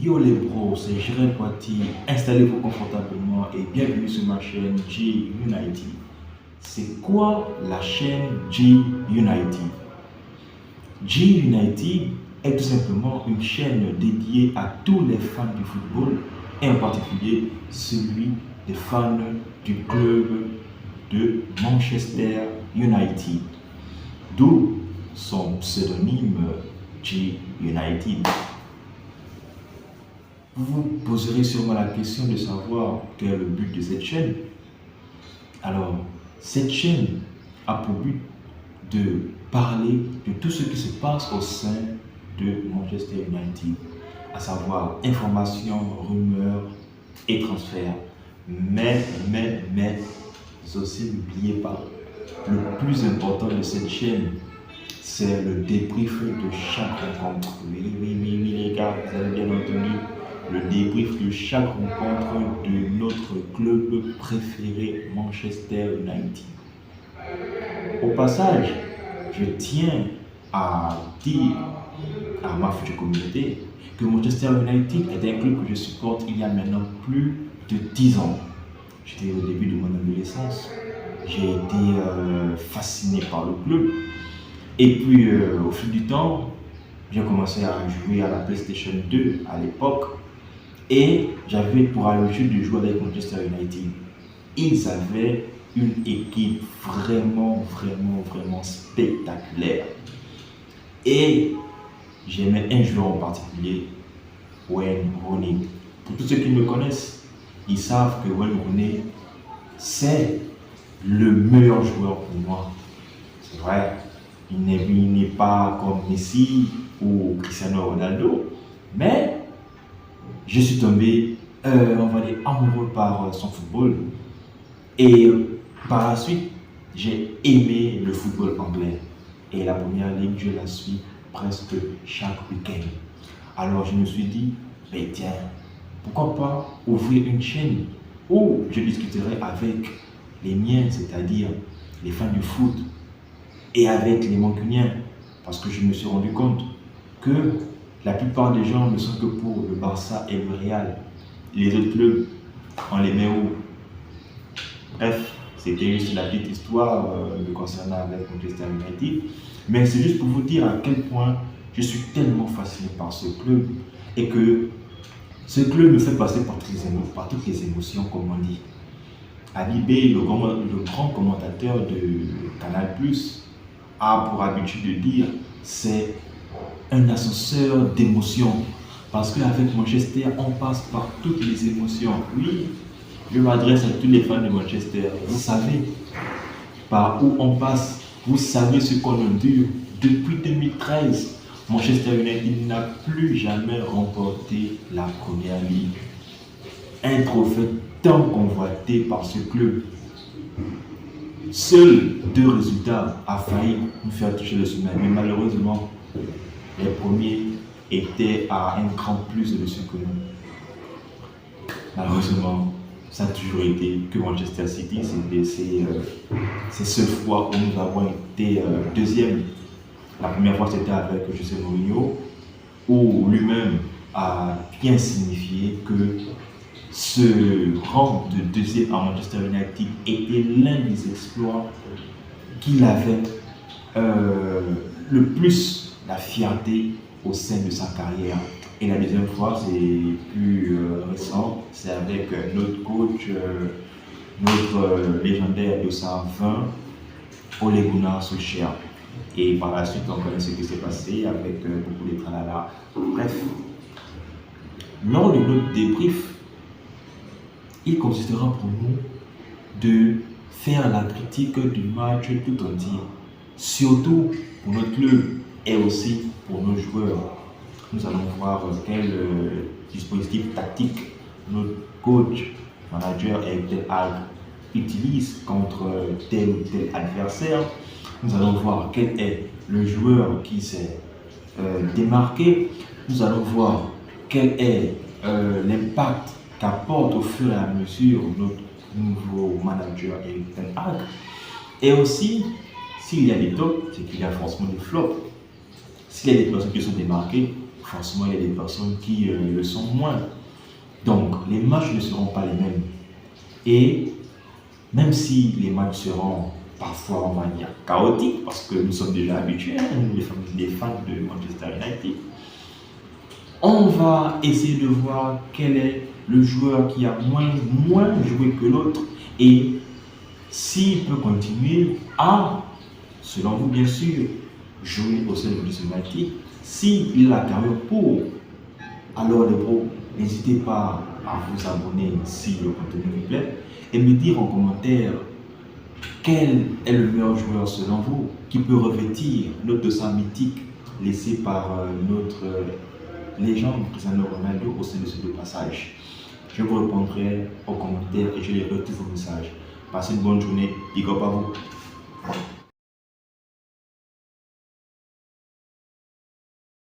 Yo les bros, c'est Jérém Poiti. Installez-vous confortablement et bienvenue sur ma chaîne G United. C'est quoi la chaîne G United? G United est tout simplement une chaîne dédiée à tous les fans du football et en particulier celui des fans du club de Manchester United. D'où son pseudonyme G United. Vous vous poserez sûrement la question de savoir quel est le but de cette chaîne. Alors, cette chaîne a pour but de parler de tout ce qui se passe au sein de Manchester United, à savoir informations, rumeurs et transferts. Mais aussi n'oubliez pas, le plus important de cette chaîne, c'est le débrief de chaque rencontre. Oui, les gars, vous avez bien entendu. Le débrief de chaque rencontre de notre club préféré, Manchester United. Au passage, je tiens à dire à ma future communauté que Manchester United est un club que je supporte il y a maintenant plus de 10 ans. J'étais au début de mon adolescence. J'ai été fasciné par le club. Et puis, au fil du temps, j'ai commencé à jouer à la PlayStation 2 à l'époque. Et j'avais pour habitude de jouer avec Manchester United. Ils avaient une équipe vraiment spectaculaire. Et j'aimais un joueur en particulier, Wayne Rooney. Pour tous ceux qui me connaissent, ils savent que Wayne Rooney, c'est le meilleur joueur pour moi. C'est vrai, il n'est pas comme Messi ou Cristiano Ronaldo, mais je suis tombé, on va dire, amoureux par son football. Et par la suite, j'ai aimé le football anglais. Et la première ligue, je la suis presque chaque week-end. Alors je me suis dit, mais tiens, pourquoi pas ouvrir une chaîne où je discuterai avec les miens, c'est-à-dire les fans du foot, et avec les mancuniens. Parce que je me suis rendu compte que la plupart des gens ne sont que pour le Barça et le Real. Les autres clubs, on les met où? Bref, c'était juste la petite histoire me concernant avec Manchester United. Mais c'est juste pour vous dire à quel point je suis tellement fasciné par ce club et que ce club me fait passer par toutes les émotions, comme on dit. Ali B, le grand commentateur de Canal+, a pour habitude de dire c'est un ascenseur d'émotions. Parce qu'avec Manchester, on passe par toutes les émotions. Oui, je m'adresse à tous les fans de Manchester. Vous savez par où on passe. Vous savez ce qu'on endure. Depuis 2013, Manchester United n'a plus jamais remporté la première ligue. Un trophée tant convoité par ce club. Seuls 2 résultats a failli nous faire toucher le sommet. Mais malheureusement, les premiers étaient à un grand plus de ce que nous. Malheureusement, ça a toujours été que Manchester City, c'est seule fois où nous avons été deuxième. La première fois, c'était avec José Mourinho, où lui-même a bien signifié que ce rang de deuxième à Manchester United était l'un des exploits qu'il avait le plus la fierté au sein de sa carrière. Et la deuxième fois, c'est plus récent, c'est avec notre coach, notre légendaire 220, Ole Gunnar Solskjaer. Et par la suite, on connaît ce qui s'est passé avec beaucoup de tralala. Bref, lors de notre débrief, il consistera pour nous de faire la critique du match tout entier, surtout pour notre club et aussi pour nos joueurs. Nous allons voir quel dispositif tactique notre coach, manager et Ten Hag utilise contre tel ou tel adversaire. Nous allons voir quel est le joueur qui s'est démarqué. Nous allons voir quel est l'impact qu'apporte au fur et à mesure notre nouveau manager Erik Ten Hag. Et aussi, s'il y a des tops, c'est qu'il y a forcément des flops. s'il y a des personnes qui sont démarquées, forcément il y a des personnes qui le sont moins. Donc les matchs ne seront pas les mêmes. Et même si les matchs seront parfois, on va dire, chaotiques, parce que nous sommes déjà habitués, hein, les fans de Manchester United, on va essayer de voir quel est le joueur qui a moins joué que l'autre et s'il peut continuer à, selon vous bien sûr, jouer au sein de Manchester United. S'il a la carrière pour, alors les pros, n'hésitez pas à vous abonner si le contenu vous plaît et me dire en commentaire quel est le meilleur joueur selon vous qui peut revêtir notre dossard mythique laissé par notre légende Cristiano Ronaldo au sein de ce deux passages. Je vous répondrai aux commentaires et je lirai tous vos messages. Passez une bonne journée, big up à vous.